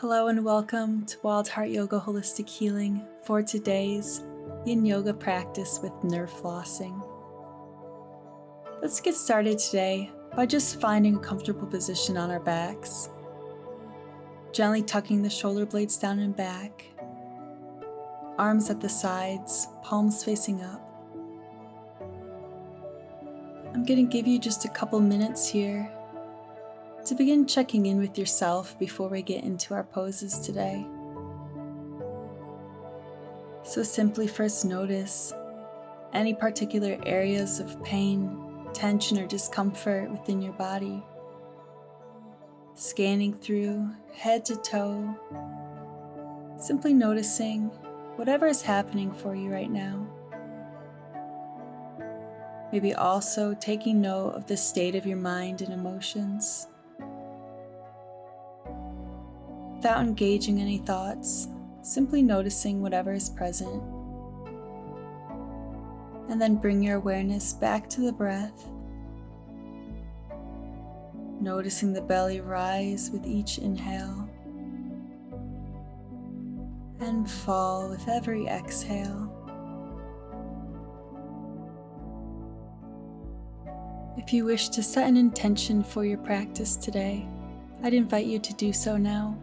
Hello and welcome to Wild Heart Yoga Holistic Healing for today's Yin Yoga practice with nerve flossing. Let's get started today by just finding a comfortable position on our backs. Gently tucking the shoulder blades down and back, arms at the sides, palms facing up. I'm going to give you just a couple minutes here to begin checking in with yourself before we get into our poses today. So simply first notice any particular areas of pain, tension, or discomfort within your body. Scanning through head to toe, simply noticing whatever is happening for you right now. Maybe also taking note of the state of your mind and emotions. Without engaging any thoughts, simply noticing whatever is present. And then bring your awareness back to the breath, noticing the belly rise with each inhale and fall with every exhale. If you wish to set an intention for your practice today, I'd invite you to do so now.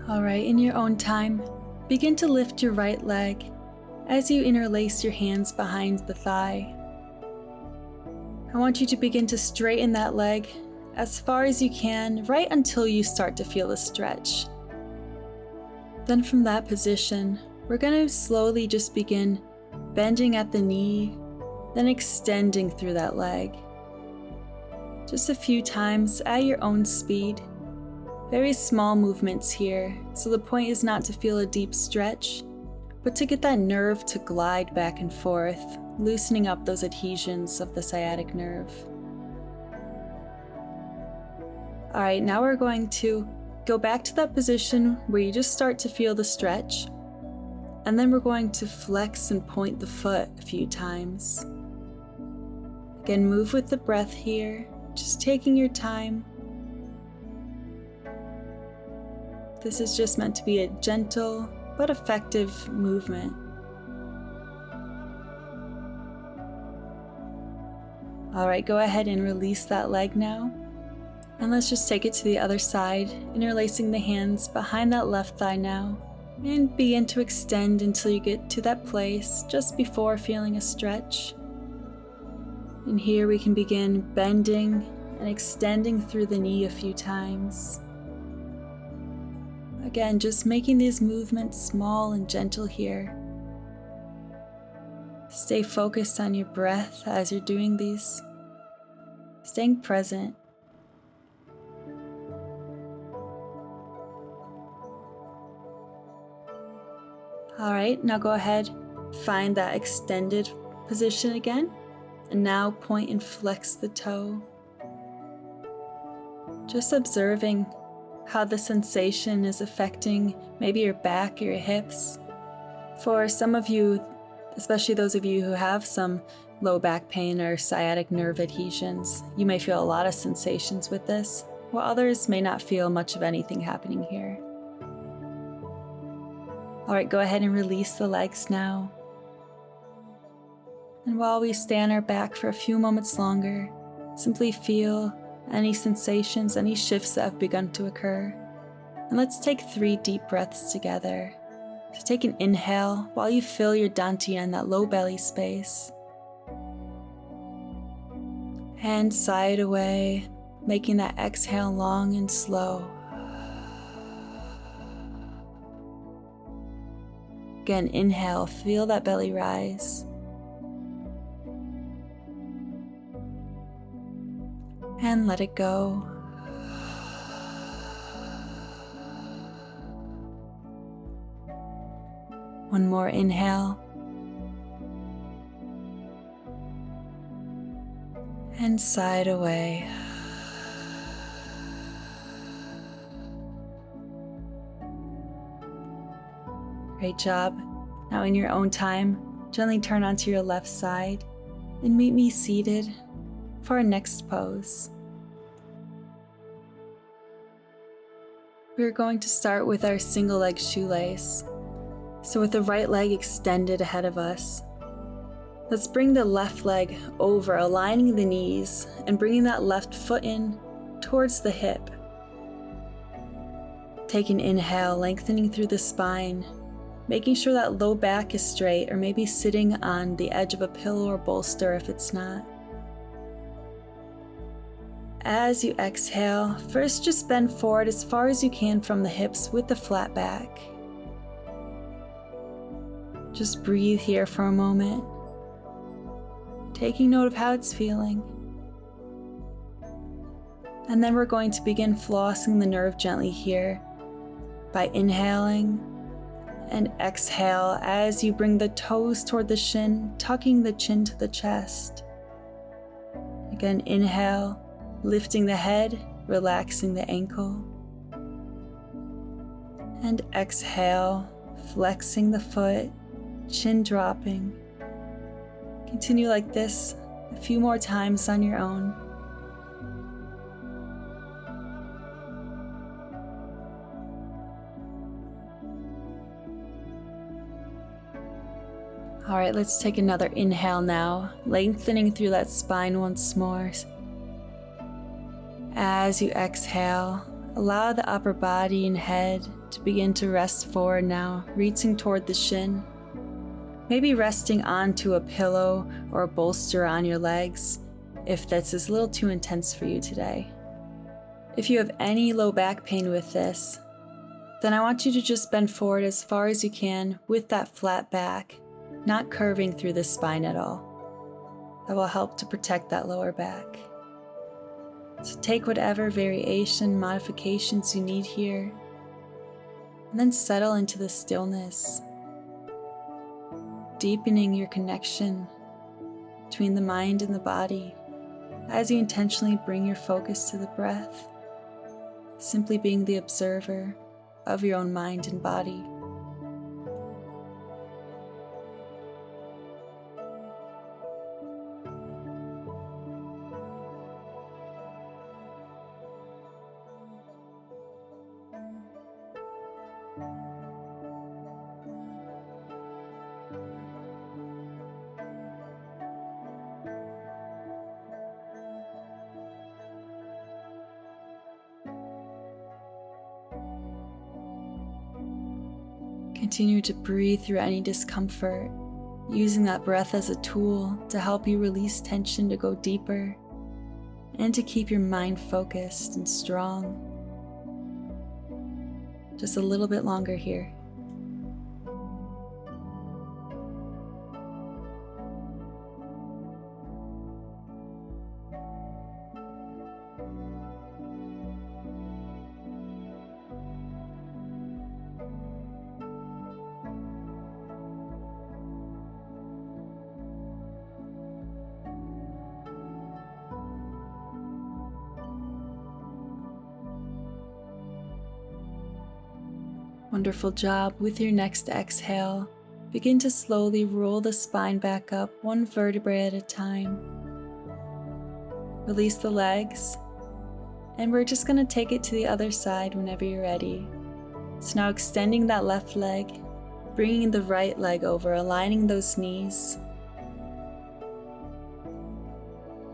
Alright, in your own time, begin to lift your right leg as you interlace your hands behind the thigh. I want you to begin to straighten that leg as far as you can, right until you start to feel a stretch. Then from that position, we're going to slowly just begin bending at the knee, then extending through that leg. Just a few times at your own speed. Very small movements here, so the point is not to feel a deep stretch, but to get that nerve to glide back and forth, loosening up those adhesions of the sciatic nerve. Alright, now we're going to go back to that position where you just start to feel the stretch, and then we're going to flex and point the foot a few times. Again, move with the breath here, just taking your time. This is just meant to be a gentle but effective movement. Alright, go ahead and release that leg now. And let's just take it to the other side, interlacing the hands behind that left thigh now. And begin to extend until you get to that place just before feeling a stretch. And here we can begin bending and extending through the knee a few times. Again, just making these movements small and gentle here. Stay focused on your breath as you're doing these. Staying present. Alright, now go ahead, find that extended position again, and now point and flex the toe. Just observing how the sensation is affecting maybe your back or your hips. For some of you, especially those of you who have some low back pain or sciatic nerve adhesions, you may feel a lot of sensations with this, while others may not feel much of anything happening here. Alright, go ahead and release the legs now. And while we stay on our back for a few moments longer, simply feel any sensations, any shifts that have begun to occur. And let's take 3 deep breaths together. So take an inhale while you fill your dantian in that low belly space. And sigh it away, making that exhale long and slow. Again, inhale, feel that belly rise. And let it go. One more inhale. And sigh it away. Great job. Now in your own time, gently turn onto your left side and meet me seated for our next pose. We're going to start with our single leg shoelace. So with the right leg extended ahead of us, let's bring the left leg over, aligning the knees and bringing that left foot in towards the hip. Take an inhale, lengthening through the spine, making sure that low back is straight, or maybe sitting on the edge of a pillow or bolster if it's not. As you exhale, first just bend forward as far as you can from the hips with the flat back. Just breathe here for a moment, taking note of how it's feeling. And then we're going to begin flossing the nerve gently here by inhaling and exhale as you bring the toes toward the shin, tucking the chin to the chest. Again, inhale, lifting the head, relaxing the ankle. And exhale, flexing the foot, chin dropping. Continue like this a few more times on your own. All right, let's take another inhale now, lengthening through that spine once more. As you exhale, allow the upper body and head to begin to rest forward now, reaching toward the shin. Maybe resting onto a pillow or a bolster on your legs if this is a little too intense for you today. If you have any low back pain with this, then I want you to just bend forward as far as you can with that flat back, not curving through the spine at all. That will help to protect that lower back. So take whatever variation, modifications you need here, and then settle into the stillness, deepening your connection between the mind and the body as you intentionally bring your focus to the breath, simply being the observer of your own mind and body. Continue to breathe through any discomfort, using that breath as a tool to help you release tension, to go deeper, and to keep your mind focused and strong. Just a little bit longer here. Wonderful job. With your next exhale, begin to slowly roll the spine back up, one vertebrae at a time. Release the legs, and we're just going to take it to the other side whenever you're ready. So now extending that left leg, bringing the right leg over, aligning those knees.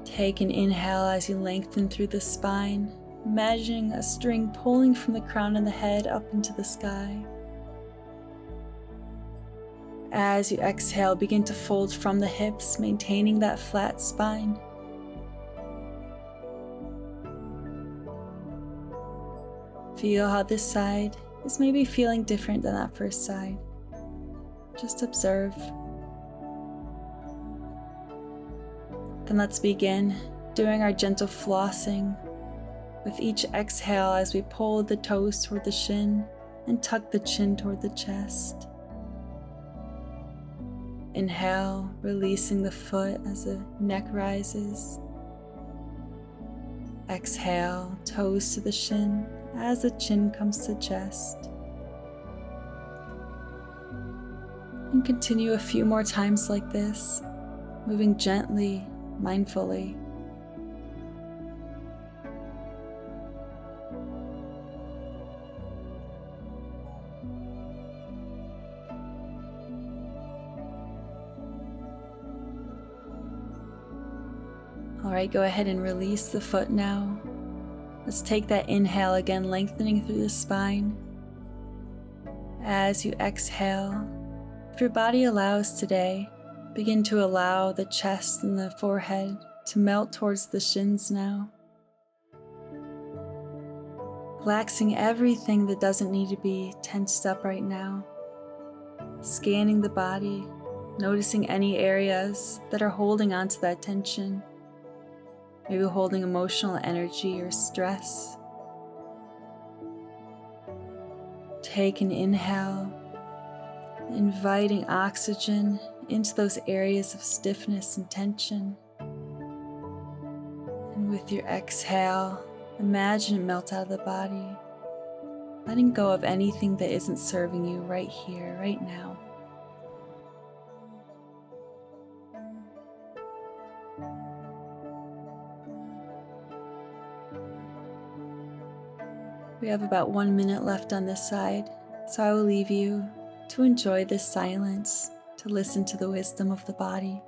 Take an inhale as you lengthen through the spine, imagining a string pulling from the crown of the head up into the sky. As you exhale, begin to fold from the hips, maintaining that flat spine. Feel how this side is maybe feeling different than that first side. Just observe. Then let's begin doing our gentle flossing with each exhale as we pull the toes toward the shin and tuck the chin toward the chest. Inhale, releasing the foot as the neck rises. Exhale, toes to the shin as the chin comes to chest. And continue a few more times like this, moving gently, mindfully. All right, go ahead and release the foot now. Let's take that inhale again, lengthening through the spine. As you exhale, if your body allows today, begin to allow the chest and the forehead to melt towards the shins now. Relaxing everything that doesn't need to be tensed up right now. Scanning the body, noticing any areas that are holding onto that tension. Maybe holding emotional energy or stress. Take an inhale, inviting oxygen into those areas of stiffness and tension. And with your exhale, imagine it melt out of the body, letting go of anything that isn't serving you right here, right now. We have about 1 minute left on this side, so I will leave you to enjoy this silence, to listen to the wisdom of the body.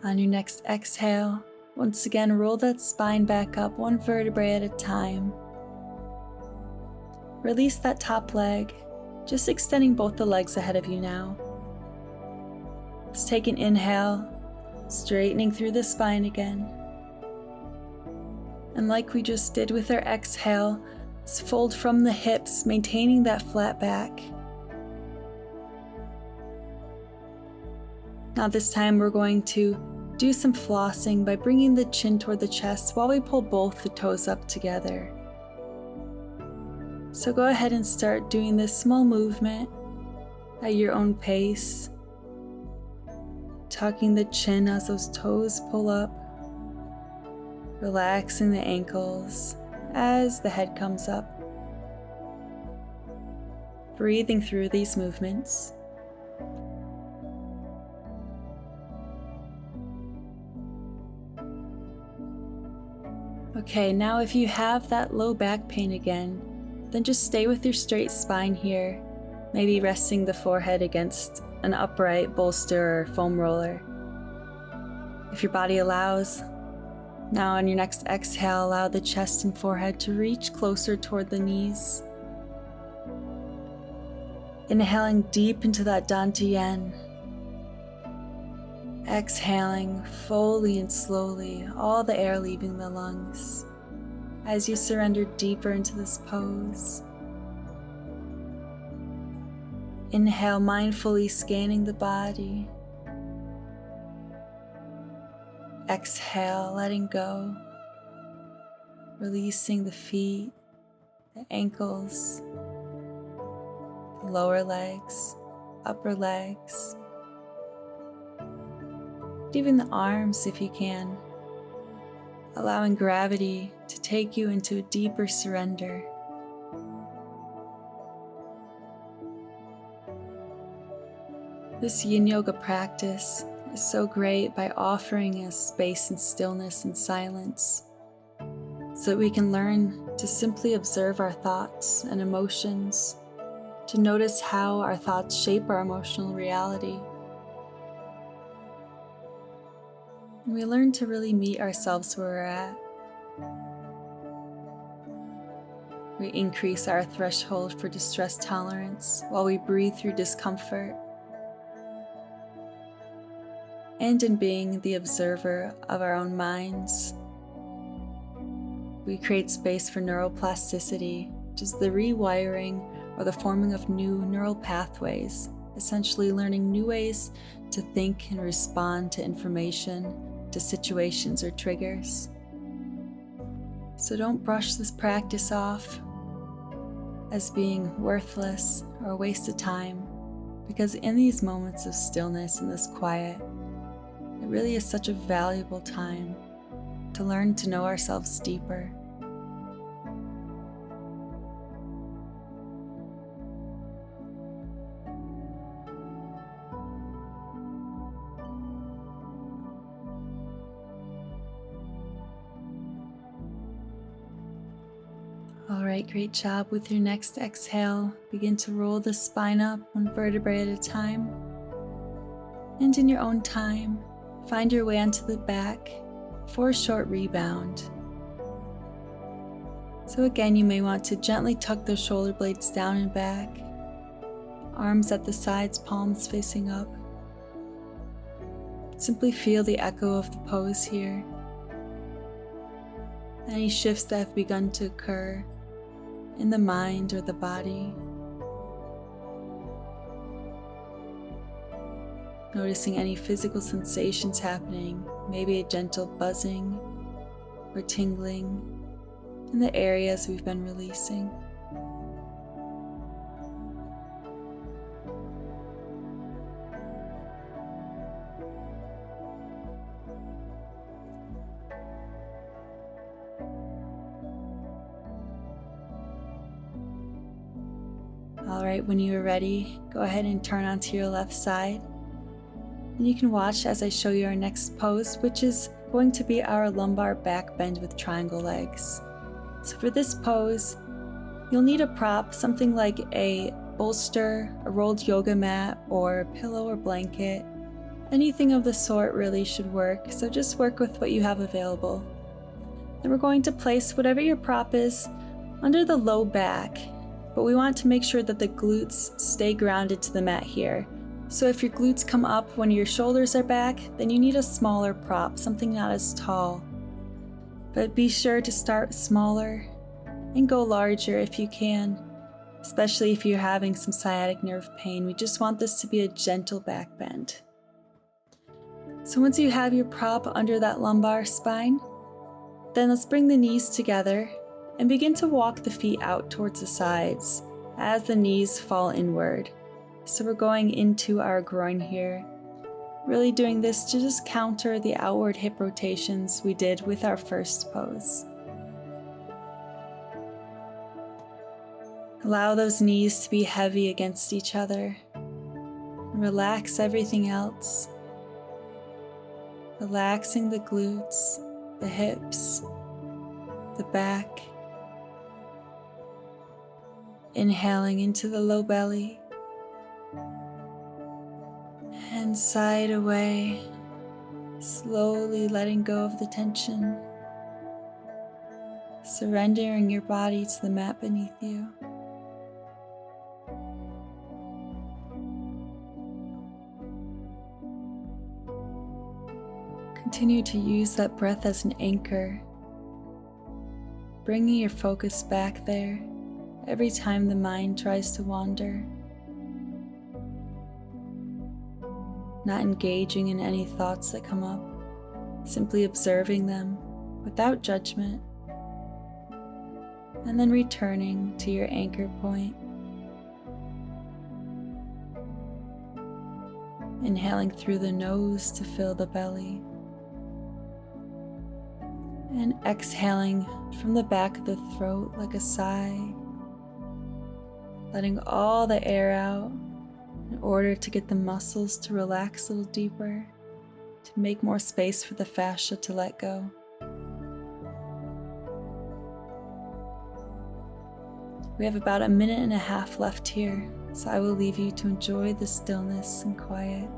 On your next exhale, once again roll that spine back up 1 vertebrae at a time. Release that top leg, just extending both the legs ahead of you now. Let's take an inhale, straightening through the spine again. And like we just did with our exhale, let's fold from the hips, maintaining that flat back. Now this time we're going to do some flossing by bringing the chin toward the chest while we pull both the toes up together. So go ahead and start doing this small movement at your own pace, tucking the chin as those toes pull up, relaxing the ankles as the head comes up. Breathing through these movements. Okay, now if you have that low back pain again, then just stay with your straight spine here, maybe resting the forehead against an upright bolster or foam roller. If your body allows, now on your next exhale, allow the chest and forehead to reach closer toward the knees. Inhaling deep into that dantian. Exhaling fully and slowly, all the air leaving the lungs as you surrender deeper into this pose. Inhale, mindfully scanning the body. Exhale, letting go, releasing the feet, the ankles, the lower legs, upper legs. Even the arms if you can, allowing gravity to take you into a deeper surrender. This Yin Yoga practice is so great by offering us space and stillness and silence so that we can learn to simply observe our thoughts and emotions to notice how our thoughts shape our emotional reality. And we learn to really meet ourselves where we're at. We increase our threshold for distress tolerance while we breathe through discomfort. And in being the observer of our own minds, we create space for neuroplasticity, which is the rewiring or the forming of new neural pathways, essentially learning new ways to think and respond to information, to situations or triggers. So don't brush this practice off as being worthless or a waste of time, because in these moments of stillness and this quiet, it really is such a valuable time to learn to know ourselves deeper. All right, great job. With your next exhale, begin to roll the spine up one vertebrae at a time. And in your own time, find your way onto the back for a short rebound. So again, you may want to gently tuck those shoulder blades down and back, arms at the sides, palms facing up. Simply feel the echo of the pose here. Any shifts that have begun to occur in the mind or the body. Noticing any physical sensations happening, maybe a gentle buzzing or tingling in the areas we've been releasing. All right, when you are ready, go ahead and turn onto your left side. And you can watch as I show you our next pose, which is going to be our lumbar back bend with triangle legs. So for this pose, you'll need a prop, something like a bolster, a rolled yoga mat, or a pillow or blanket. Anything of the sort really should work, so just work with what you have available. Then we're going to place whatever your prop is under the low back, but we want to make sure that the glutes stay grounded to the mat here. So if your glutes come up when your shoulders are back, then you need a smaller prop, something not as tall. But be sure to start smaller and go larger if you can, especially if you're having some sciatic nerve pain. We just want this to be a gentle back bend. So once you have your prop under that lumbar spine, then let's bring the knees together and begin to walk the feet out towards the sides as the knees fall inward. So we're going into our groin here, really doing this to just counter the outward hip rotations we did with our first pose. Allow those knees to be heavy against each other. Relax everything else. Relaxing the glutes, the hips, the back. Inhaling into the low belly. And side away, slowly letting go of the tension, surrendering your body to the mat beneath you. Continue to use that breath as an anchor, bringing your focus back there every time the mind tries to wander. Not engaging in any thoughts that come up, simply observing them without judgment, and then returning to your anchor point. Inhaling through the nose to fill the belly, and exhaling from the back of the throat like a sigh, letting all the air out in order to get the muscles to relax a little deeper, to make more space for the fascia to let go. We have about 1.5 minutes left here, so I will leave you to enjoy the stillness and quiet.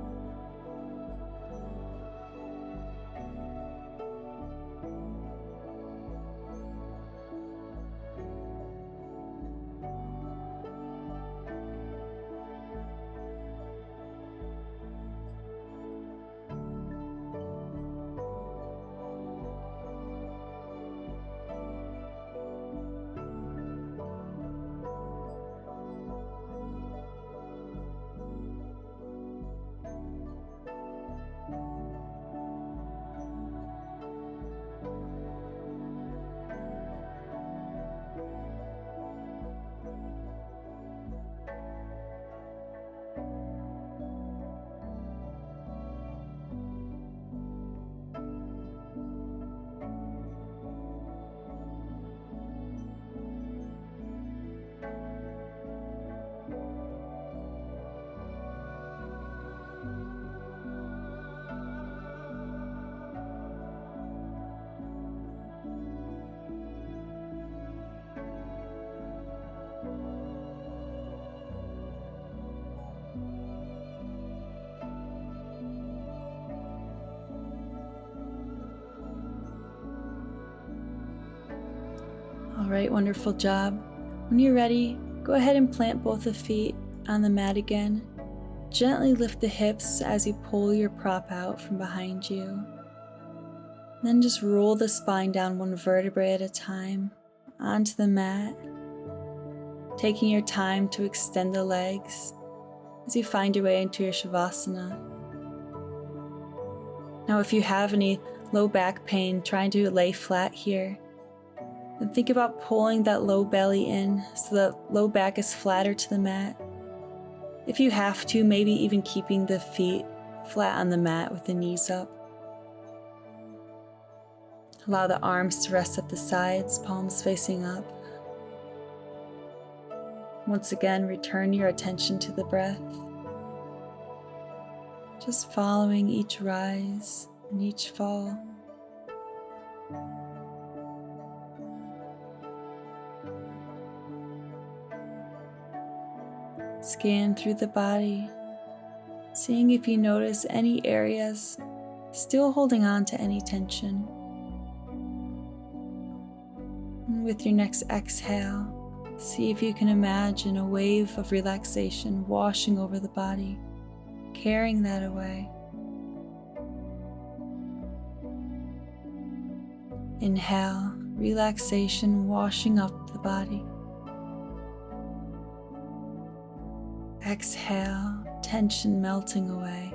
All right, wonderful job. When you're ready, go ahead and plant both the feet on the mat again. Gently lift the hips as you pull your prop out from behind you. Then just roll the spine down one vertebrae at a time onto the mat, taking your time to extend the legs as you find your way into your Shavasana. Now, if you have any low back pain, trying to lay flat here, then think about pulling that low belly in so that low back is flatter to the mat. If you have to, maybe even keeping the feet flat on the mat with the knees up. Allow the arms to rest at the sides, palms facing up. Once again, return your attention to the breath. Just following each rise and each fall. Scan through the body, seeing if you notice any areas still holding on to any tension. And with your next exhale, see if you can imagine a wave of relaxation washing over the body, carrying that away. Inhale, relaxation washing up the body. Exhale, tension melting away.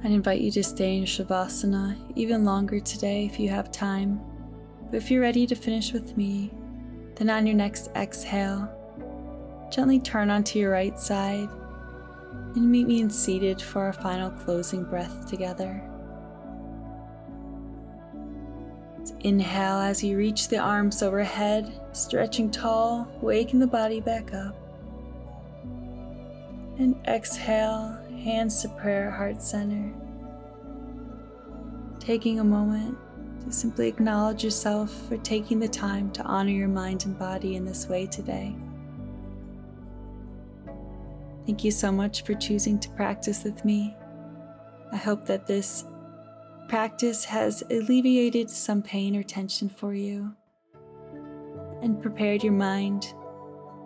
I'd invite you to stay in Shavasana even longer today if you have time. But if you're ready to finish with me, then on your next exhale, gently turn onto your right side and meet me in seated for our final closing breath together. Inhale as you reach the arms overhead, stretching tall, waking the body back up. And exhale, hands to prayer, heart center, taking a moment to simply acknowledge yourself for taking the time to honor your mind and body in this way today. Thank you so much for choosing to practice with me. I hope that this practice has alleviated some pain or tension for you and prepared your mind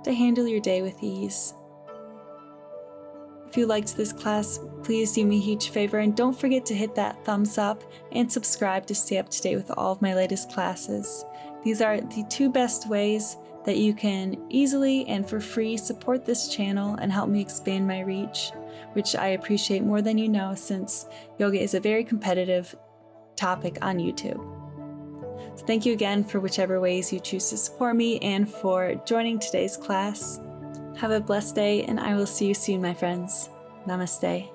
to handle your day with ease. If you liked this class, please do me a huge favor and don't forget to hit that thumbs up and subscribe to stay up to date with all of my latest classes. These are the two best ways that you can easily and for free support this channel and help me expand my reach, which I appreciate more than you know, since yoga is a very competitive topic on YouTube. So thank you again for whichever ways you choose to support me and for joining today's class. Have a blessed day, and I will see you soon, my friends. Namaste.